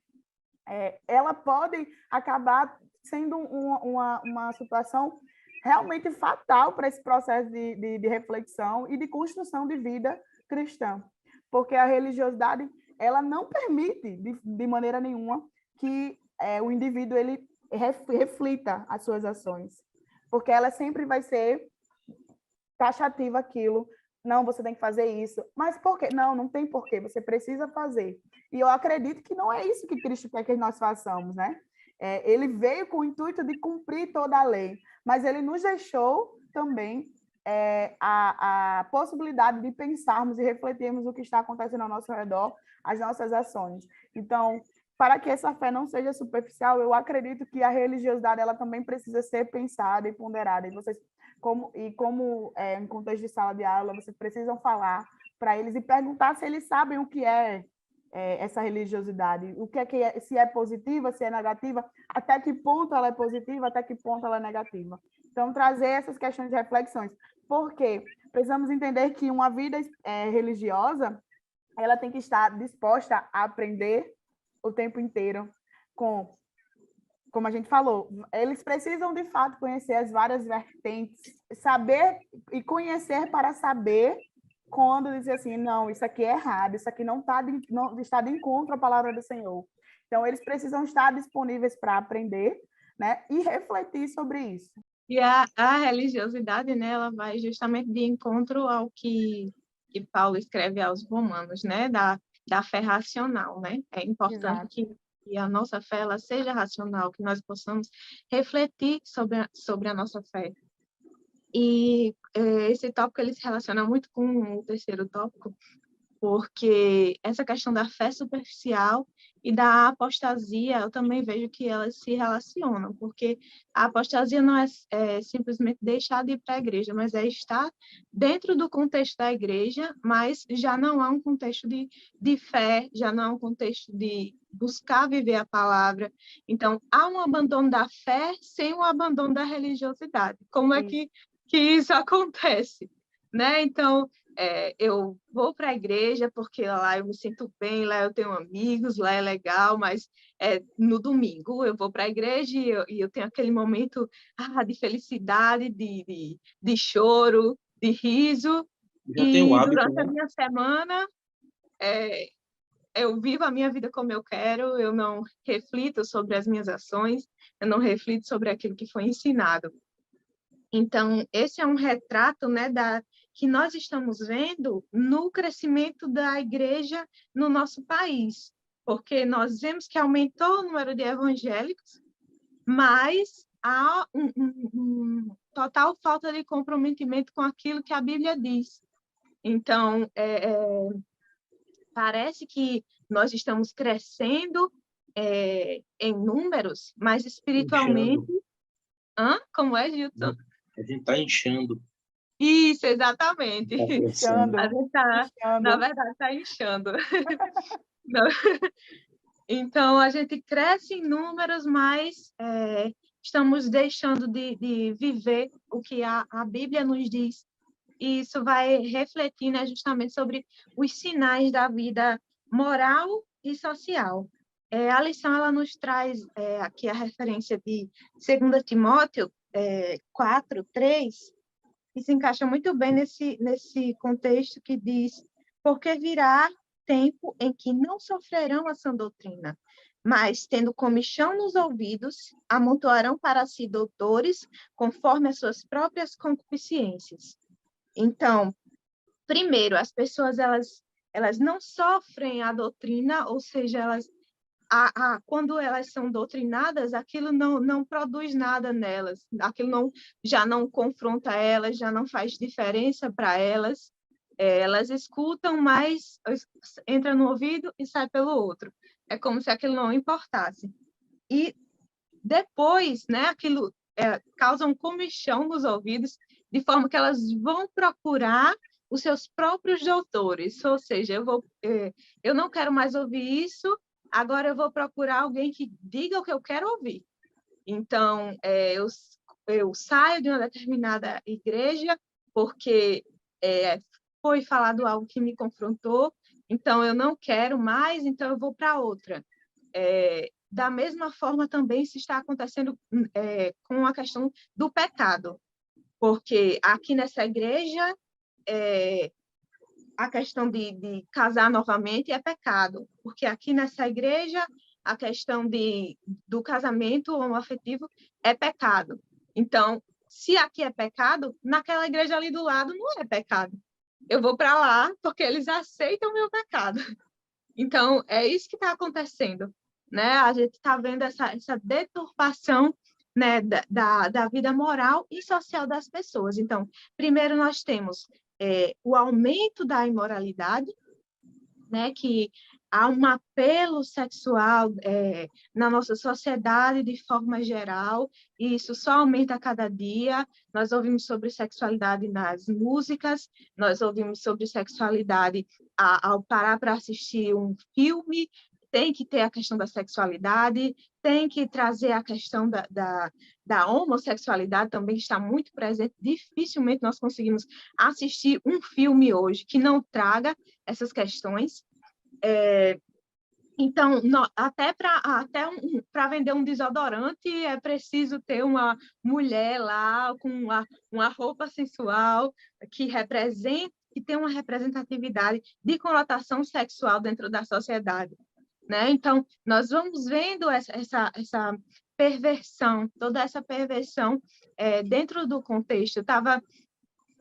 ela pode acabar sendo uma situação realmente fatal para esse processo de reflexão e de construção de vida cristã. Porque a religiosidade, ela não permite, de maneira nenhuma, que o indivíduo ele reflita as suas ações, porque ela sempre vai ser taxativa aquilo. Não, você tem que fazer isso. Mas por quê? Não, não tem porquê. Você precisa fazer. E eu acredito que não é isso que Cristo quer que nós façamos, né? Ele veio com o intuito de cumprir toda a lei, mas ele nos deixou também a possibilidade de pensarmos e refletirmos o que está acontecendo ao nosso redor, as nossas ações. Então, para que essa fé não seja superficial, eu acredito que a religiosidade ela também precisa ser pensada e ponderada. E vocês, em contexto de sala de aula, vocês precisam falar para eles e perguntar se eles sabem o que é essa religiosidade, o que é, se é positiva, se é negativa, até que ponto ela é positiva, até que ponto ela é negativa. Então, trazer essas questões de reflexões, porque precisamos entender que uma vida religiosa, ela tem que estar disposta a aprender o tempo inteiro, como a gente falou, eles precisam, de fato, conhecer as várias vertentes, saber e conhecer para saber quando dizer assim, não, isso aqui é errado, isso aqui não está de encontro à palavra do Senhor. Então, eles precisam estar disponíveis para aprender, né, e refletir sobre isso. E a religiosidade, né, ela vai justamente de encontro ao que Paulo escreve aos Romanos, né, da fé racional, né? É importante que a nossa fé ela seja racional, que nós possamos refletir sobre a nossa fé. E esse tópico ele se relaciona muito com o terceiro tópico, porque essa questão da fé superficial e da apostasia, eu também vejo que elas se relacionam, porque a apostasia não é simplesmente deixar de ir para a igreja, mas é estar dentro do contexto da igreja, mas já não há um contexto de fé, já não há um contexto de buscar viver a palavra. Então, há um abandono da fé sem um abandono da religiosidade. Como é que isso acontece? Né? Então, eu vou para a igreja porque lá eu me sinto bem, lá eu tenho amigos, lá é legal, mas no domingo eu vou para a igreja e eu tenho aquele momento de felicidade, de choro, de riso. Já tem o hábito, durante né? a minha semana, eu vivo a minha vida como eu quero, eu não reflito sobre as minhas ações, eu não reflito sobre aquilo que foi ensinado. Então, esse é um retrato, né, que nós estamos vendo no crescimento da igreja no nosso país, porque nós vemos que aumentou o número de evangélicos, mas há um total falta de comprometimento com aquilo que a Bíblia diz. Então, parece que nós estamos crescendo em números, mas espiritualmente... Como é, Gilson? A gente está inchando. Isso, exatamente. Tá inchando. A gente está, na verdade, está inchando. Então, a gente cresce em números, mas estamos deixando de viver o que a Bíblia nos diz. E isso vai refletir, né, justamente sobre os sinais da vida moral e social. A lição ela nos traz aqui a referência de 2 Timóteo 4:3, que se encaixa muito bem nesse contexto que diz: porque virá tempo em que não sofrerão a sã doutrina, mas, tendo comichão nos ouvidos, amontoarão para si doutores, conforme as suas próprias concupiscências. Então, primeiro, as pessoas elas não sofrem a doutrina, ou seja, quando elas são doutrinadas, aquilo não produz nada nelas, aquilo já não confronta elas, já não faz diferença para elas. Elas escutam, mas entra no ouvido e sai pelo outro. É como se aquilo não importasse. E depois, né, aquilo causa um comichão nos ouvidos, de forma que elas vão procurar os seus próprios doutores. Ou seja, eu não quero mais ouvir isso, agora eu vou procurar alguém que diga o que eu quero ouvir. Então, eu saio de uma determinada igreja porque foi falado algo que me confrontou, então eu não quero mais, então eu vou para outra. Da mesma forma também se está acontecendo com a questão do pecado, porque aqui nessa igreja a questão de casar novamente é pecado, porque aqui nessa igreja a questão do casamento homoafetivo é pecado. Então, se aqui é pecado, naquela igreja ali do lado não é pecado. Eu vou para lá porque eles aceitam o meu pecado. Então, é isso que está acontecendo, né? A gente está vendo essa deturpação, né, da vida moral e social das pessoas. Então, primeiro nós temos o aumento da imoralidade, né, que há um apelo sexual na nossa sociedade de forma geral, e isso só aumenta a cada dia. Nós ouvimos sobre sexualidade nas músicas, nós ouvimos sobre sexualidade ao parar para assistir um filme, tem que ter a questão da sexualidade, tem que trazer a questão da homossexualidade, também está muito presente. Dificilmente nós conseguimos assistir um filme hoje que não traga essas questões. Então, até para vender um desodorante é preciso ter uma mulher lá com uma roupa sensual que tem uma representatividade de conotação sexual dentro da sociedade, né? Então, nós vamos vendo essa perversão, toda essa perversão dentro do contexto.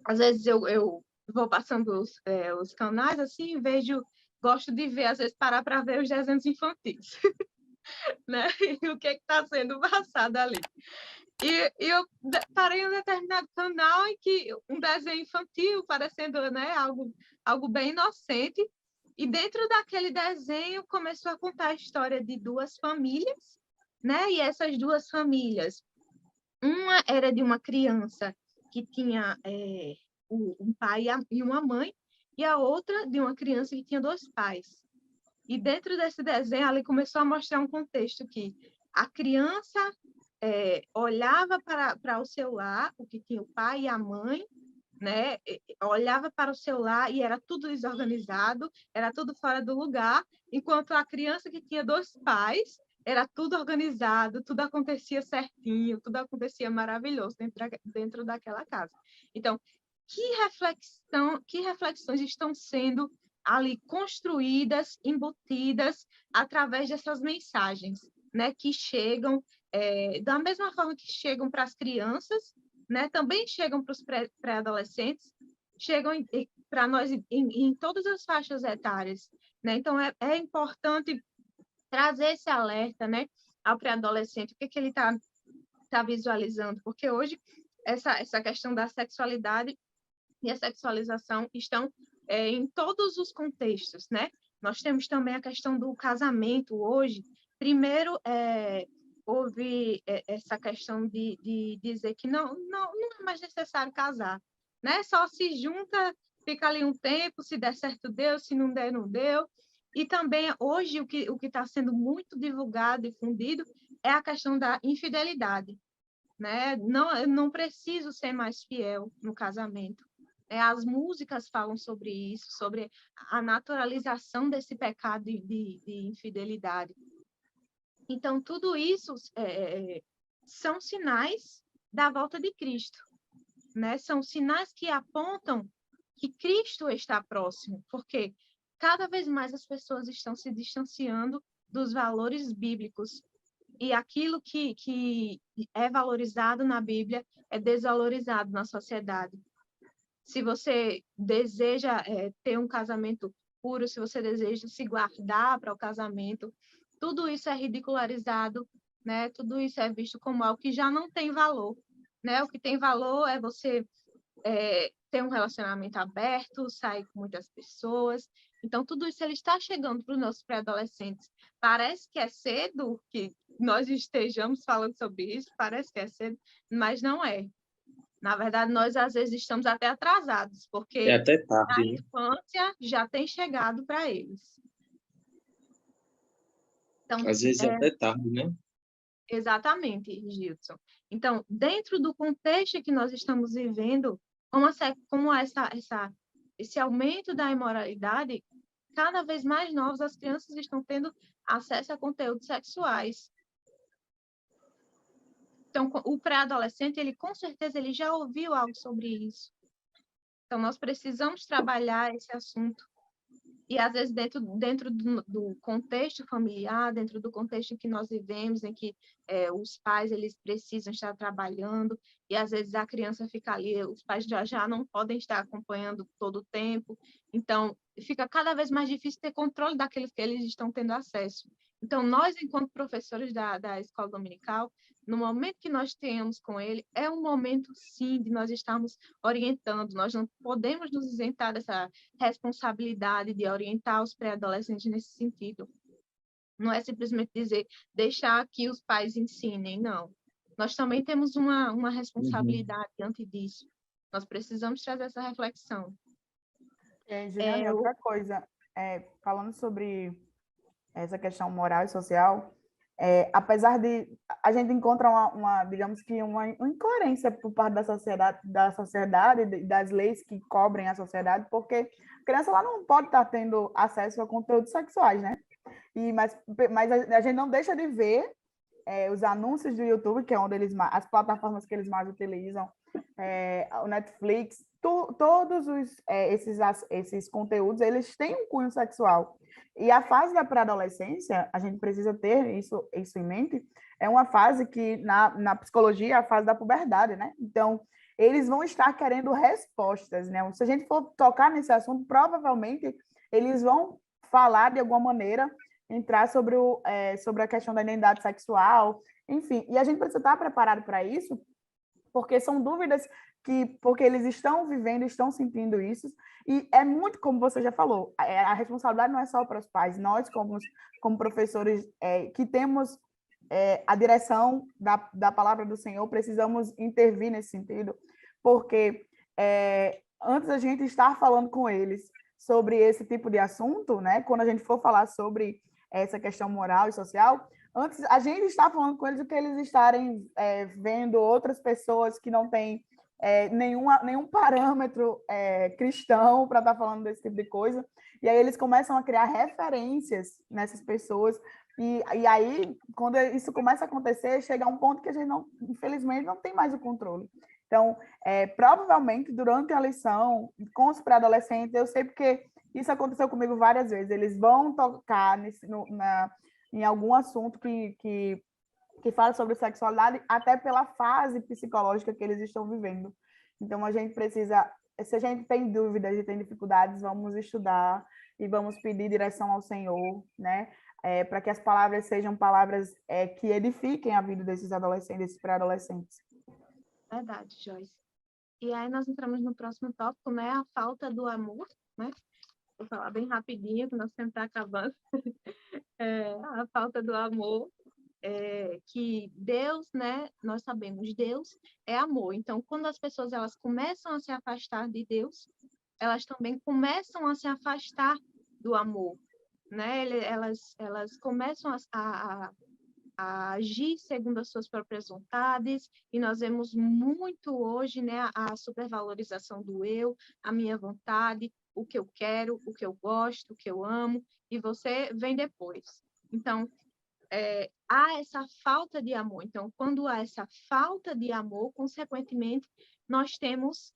Às vezes eu vou passando os canais assim e gosto de ver, às vezes parar para ver os desenhos infantis, né? E o que está sendo passado ali. E eu parei em um determinado canal em que um desenho infantil, parecendo, né, algo bem inocente, e dentro daquele desenho começou a contar a história de duas famílias, né? E essas duas famílias, uma era de uma criança que tinha um pai e uma mãe, e a outra de uma criança que tinha dois pais. E dentro desse desenho, ali começou a mostrar um contexto que a criança olhava para o celular, o que tinha o pai e a mãe, né? Olhava para o celular e era tudo desorganizado, era tudo fora do lugar, enquanto a criança que tinha dois pais era tudo organizado, tudo acontecia certinho, tudo acontecia maravilhoso dentro daquela casa. Então, que reflexões estão sendo ali construídas, embutidas através dessas mensagens, né, que chegam da mesma forma que chegam para as crianças, né, também chegam para os pré-adolescentes, chegam para nós em todas as faixas etárias, né? Então é importante trazer esse alerta, né, ao pré-adolescente, o que ele está visualizando, porque hoje essa questão da sexualidade e a sexualização estão em todos os contextos, né? Nós temos também a questão do casamento hoje. Primeiro, houve essa questão de dizer que não é mais necessário casar, né? Só se junta, fica ali um tempo, se der certo deu, se não der, não deu. E também, hoje, o que está sendo muito divulgado e difundido é a questão da infidelidade, né? Não preciso ser mais fiel no casamento. As músicas falam sobre isso, sobre a naturalização desse pecado de infidelidade. Então, tudo isso são sinais da volta de Cristo, né? São sinais que apontam que Cristo está próximo, porque cada vez mais as pessoas estão se distanciando dos valores bíblicos, e aquilo que é valorizado na Bíblia é desvalorizado na sociedade. Se você deseja ter um casamento puro, se você deseja se guardar para o casamento, tudo isso é ridicularizado, né? Tudo isso é visto como algo que já não tem valor, né? O que tem valor é você ter um relacionamento aberto, sair com muitas pessoas. Então, tudo isso ele está chegando para os nossos pré-adolescentes. Parece que é cedo que nós estejamos falando sobre isso, parece que é cedo, mas não é. Na verdade, nós às vezes estamos até atrasados, porque É até tarde, a né? infância já tem chegado para eles. Então, Às vezes é até tarde, né? exatamente, Gilson. Então, dentro do contexto que nós estamos vivendo, como esse aumento da imoralidade, cada vez mais novos as crianças estão tendo acesso a conteúdos sexuais. Então, o pré-adolescente, ele com certeza ele já ouviu algo sobre isso. Então, nós precisamos trabalhar esse assunto. E, às vezes, dentro do contexto familiar, dentro do contexto em que nós vivemos, em que os pais eles precisam estar trabalhando, e, às vezes, a criança fica ali, os pais já não podem estar acompanhando todo o tempo. Então, fica cada vez mais difícil ter controle daqueles que eles estão tendo acesso. Então, nós, enquanto professores da escola dominical, no momento que nós tenhamos com ele, é um momento, sim, de nós estarmos orientando. Nós não podemos nos isentar dessa responsabilidade de orientar os pré-adolescentes nesse sentido. Não é simplesmente dizer, deixar que os pais ensinem, não. Nós também temos uma responsabilidade diante disso. Nós precisamos trazer essa reflexão. Juliane, outra coisa, falando sobre essa questão moral e social, apesar de a gente encontra digamos que uma incoerência por parte da sociedade e das leis que cobrem a sociedade, porque a criança ela não pode estar tendo acesso a conteúdos sexuais, né? Mas a gente não deixa de ver os anúncios do YouTube, que é onde as plataformas que eles mais utilizam, o Netflix, todos esses conteúdos, eles têm um cunho sexual. E a fase da pré-adolescência, a gente precisa ter isso em mente, é uma fase que, na psicologia, é a fase da puberdade, né? Então, eles vão estar querendo respostas, né? Se a gente for tocar nesse assunto, provavelmente eles vão falar de alguma maneira, entrar sobre a questão da identidade sexual, enfim. E a gente precisa estar preparado para isso, porque são dúvidas porque eles estão vivendo, estão sentindo isso, e é muito, como você já falou, a responsabilidade não é só para os pais, nós, como professores que temos a direção da palavra do Senhor, precisamos intervir nesse sentido, porque antes da gente estar falando com eles sobre esse tipo de assunto, né, quando a gente for falar sobre essa questão moral e social, antes a gente está falando com eles do que eles estarem vendo outras pessoas que não têm nenhum parâmetro cristão para estar falando desse tipo de coisa, e aí eles começam a criar referências nessas pessoas, e aí, quando isso começa a acontecer, chega a um ponto que a gente, infelizmente, não tem mais o controle. Então, provavelmente, durante a lição, com os pré-adolescentes, eu sei porque isso aconteceu comigo várias vezes, eles vão tocar em algum assunto que fala sobre sexualidade, até pela fase psicológica que eles estão vivendo. Então, a gente precisa, se a gente tem dúvidas e tem dificuldades, vamos estudar e vamos pedir direção ao Senhor, né? Para que as palavras sejam palavras que edifiquem a vida desses adolescentes, desses pré-adolescentes. Verdade, Joyce. E aí nós entramos no próximo tópico, né? A falta do amor, né? Vou falar bem rapidinho, que nós sempre está acabando. A falta do amor, que Deus, né? Nós sabemos, Deus é amor. Então, quando as pessoas elas começam a se afastar de Deus, elas também começam a se afastar do amor, né? Elas começam a agir segundo as suas próprias vontades, e nós vemos muito hoje, né, a supervalorização do eu, a minha vontade, o que eu quero, o que eu gosto, o que eu amo, e você vem depois. Então, há essa falta de amor. Então, quando há essa falta de amor, consequentemente, nós temos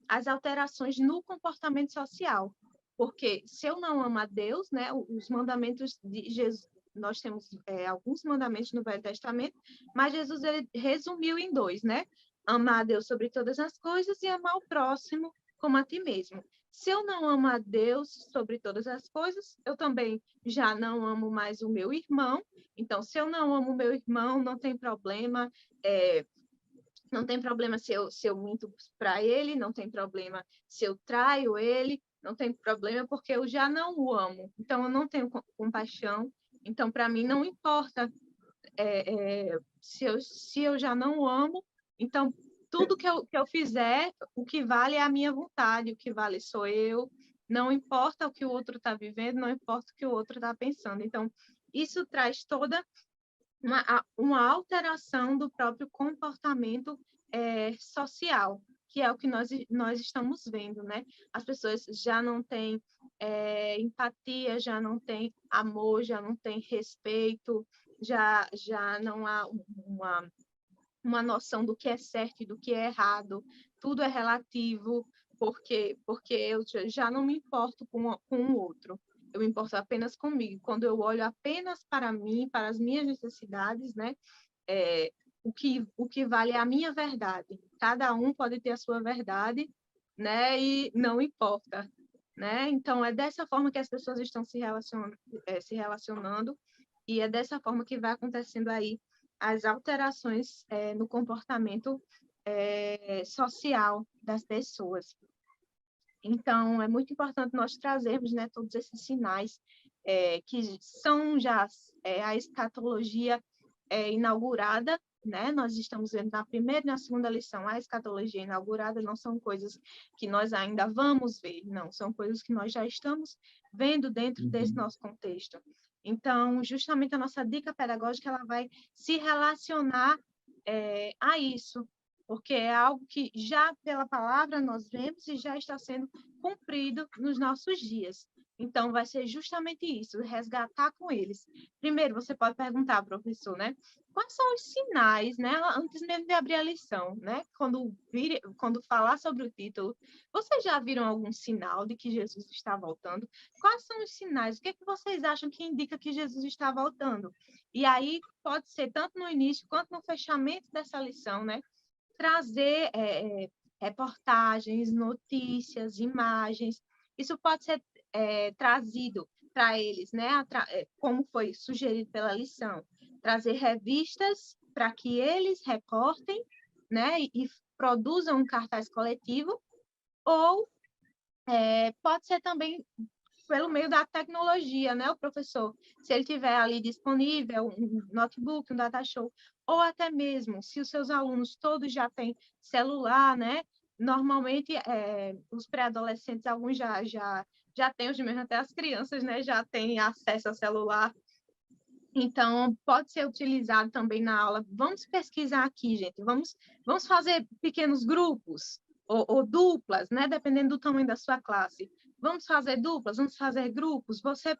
as alterações no comportamento social. Porque se eu não amo a Deus, né, os mandamentos de Jesus, nós temos alguns mandamentos no Velho Testamento, mas Jesus ele resumiu em 2, né? Amar a Deus sobre todas as coisas e amar o próximo como a ti mesmo. Se eu não amo a Deus sobre todas as coisas, eu também já não amo mais o meu irmão. Então, se eu não amo o meu irmão, não tem problema. Não tem problema se eu minto para ele, não tem problema se eu traio ele, não tem problema porque eu já não o amo. Então, eu não tenho compaixão. Então, para mim, não importa se eu já não o amo. Então, tudo que eu fizer, o que vale é a minha vontade, o que vale sou eu. Não importa o que o outro está vivendo, não importa o que o outro está pensando. Então, isso traz toda uma alteração do próprio comportamento social, que é o que nós estamos vendo, né? As pessoas já não têm empatia, já não têm amor, já não têm respeito, já não há uma noção do que é certo e do que é errado, tudo é relativo, Porque eu já não me importo com o outro, eu me importo apenas comigo. Quando eu olho apenas para mim, para as minhas necessidades, né? O que vale é a minha verdade. Cada um pode ter a sua verdade, né? E não importa, né? Então, é dessa forma que as pessoas estão se relacionando, e é dessa forma que vai acontecendo aí as alterações no comportamento social das pessoas. Então, é muito importante nós trazermos, né, todos esses sinais que são já a escatologia inaugurada, né? Nós estamos vendo na primeira e na segunda lição a escatologia inaugurada, não são coisas que nós ainda vamos ver, não, são coisas que nós já estamos vendo dentro desse nosso contexto. Então, justamente a nossa dica pedagógica ela vai se relacionar a isso, porque é algo que já pela palavra nós vemos e já está sendo cumprido nos nossos dias. Então, vai ser justamente isso, resgatar com eles. Primeiro, você pode perguntar, professor, né? Quais são os sinais, né? Antes mesmo de abrir a lição, né? Quando falar sobre o título, vocês já viram algum sinal de que Jesus está voltando? Quais são os sinais? O que é que vocês acham que indica que Jesus está voltando? E aí, pode ser tanto no início quanto no fechamento dessa lição, né? Trazer reportagens, notícias, imagens. Isso pode ser trazido para eles, né? Como foi sugerido pela lição, trazer revistas para que eles recortem, né? E produzam um cartaz coletivo, ou pode ser também pelo meio da tecnologia, né, o professor? Se ele tiver ali disponível um notebook, um data show, ou até mesmo, se os seus alunos todos já têm celular, né? Normalmente, os pré-adolescentes, alguns já têm, hoje mesmo até as crianças, né, já têm acesso ao celular. Então, pode ser utilizado também na aula. Vamos pesquisar aqui, gente. Vamos fazer pequenos grupos ou duplas, né? Dependendo do tamanho da sua classe. Vamos fazer duplas, vamos fazer grupos. Você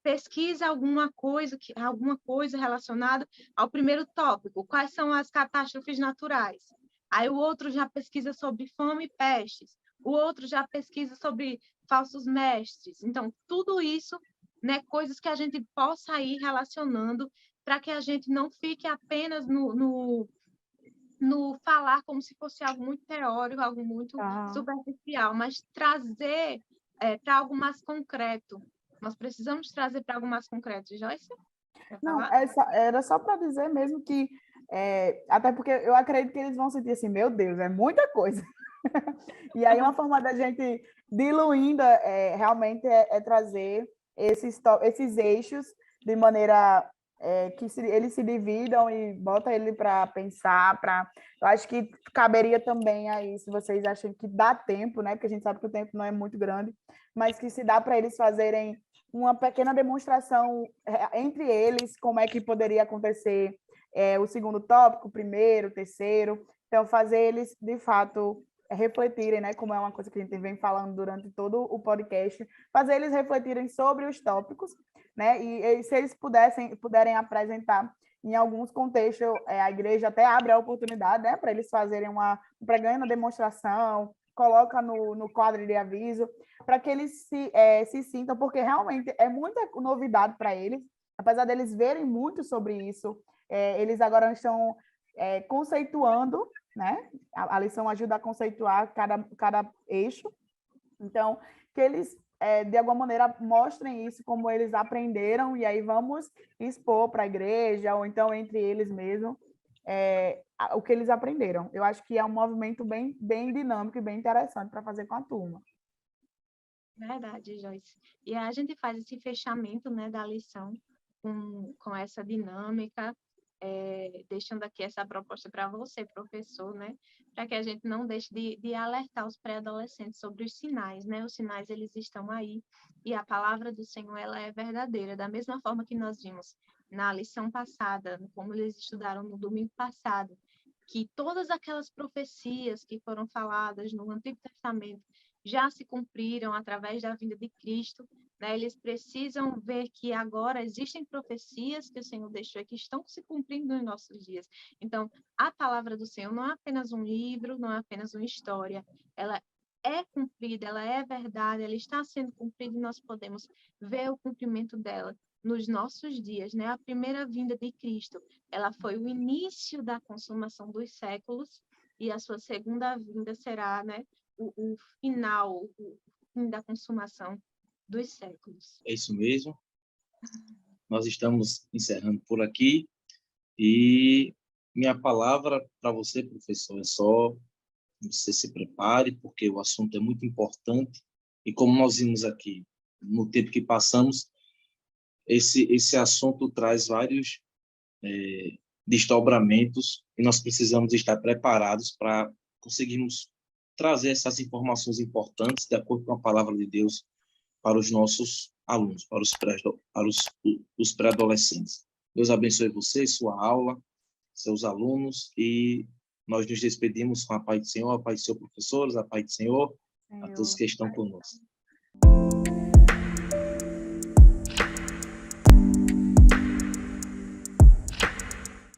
pesquisa alguma coisa relacionada ao primeiro tópico. Quais são as catástrofes naturais? Aí o outro já pesquisa sobre fome e pestes. O outro já pesquisa sobre falsos mestres. Então, tudo isso, né, coisas que a gente possa ir relacionando para que a gente não fique apenas no falar como se fosse algo muito teórico, algo muito superficial, mas trazer para algo mais concreto. Nós precisamos trazer para algo mais concreto. Joyce, quer Não, falar? era só para dizer mesmo que, até porque eu acredito que eles vão sentir assim, meu Deus, é muita coisa. E aí uma forma da gente diluindo realmente trazer esses eixos de maneira que eles se dividam e bota ele para pensar, eu acho que caberia também aí, se vocês acham que dá tempo, né? Porque a gente sabe que o tempo não é muito grande, mas que se dá para eles fazerem uma pequena demonstração entre eles, como é que poderia acontecer o segundo tópico, o primeiro, o terceiro. Então, fazer eles, de fato, refletirem, né, como é uma coisa que a gente vem falando durante todo o podcast, fazer eles refletirem sobre os tópicos, né, e se eles puderem apresentar em alguns contextos, a igreja até abre a oportunidade, né, para eles fazerem uma pequena demonstração, coloca no quadro de aviso, para que eles se sintam, porque realmente é muita novidade para eles, apesar deles verem muito sobre isso, eles agora estão conceituando, né? A lição ajuda a conceituar cada eixo. Então, que eles, de alguma maneira, mostrem isso como eles aprenderam, e aí vamos expor para a igreja, ou então entre eles mesmo, o que eles aprenderam. Eu acho que é um movimento bem, bem dinâmico e bem interessante para fazer com a turma. Verdade, Joyce. E a gente faz esse fechamento, né, da lição com essa dinâmica, deixando aqui essa proposta para você, professor, né, para que a gente não deixe de alertar os pré-adolescentes sobre os sinais, né, os sinais eles estão aí, e a palavra do Senhor ela é verdadeira, da mesma forma que nós vimos na lição passada, como eles estudaram no domingo passado, que todas aquelas profecias que foram faladas no Antigo Testamento já se cumpriram através da vinda de Cristo, né? Eles precisam ver que agora existem profecias que o Senhor deixou e que estão se cumprindo nos nossos dias. Então, a palavra do Senhor não é apenas um livro, não é apenas uma história, ela é cumprida, ela é verdade, ela está sendo cumprida e nós podemos ver o cumprimento dela nos nossos dias, né? A primeira vinda de Cristo, ela foi o início da consumação dos séculos e a sua segunda vinda será, né, o final, o fim da consumação dos séculos. É isso mesmo. Nós estamos encerrando por aqui e minha palavra para você, professor, é só você se prepare, porque o assunto é muito importante e como nós vimos aqui, no tempo que passamos, esse assunto traz vários desdobramentos e nós precisamos estar preparados para conseguirmos trazer essas informações importantes de acordo com a palavra de Deus para os nossos alunos, para os pré-adolescentes. Deus abençoe você, sua aula, seus alunos, e nós nos despedimos com a paz do Senhor, a paz do Senhor, professores, a paz do Senhor, a todos que estão conosco.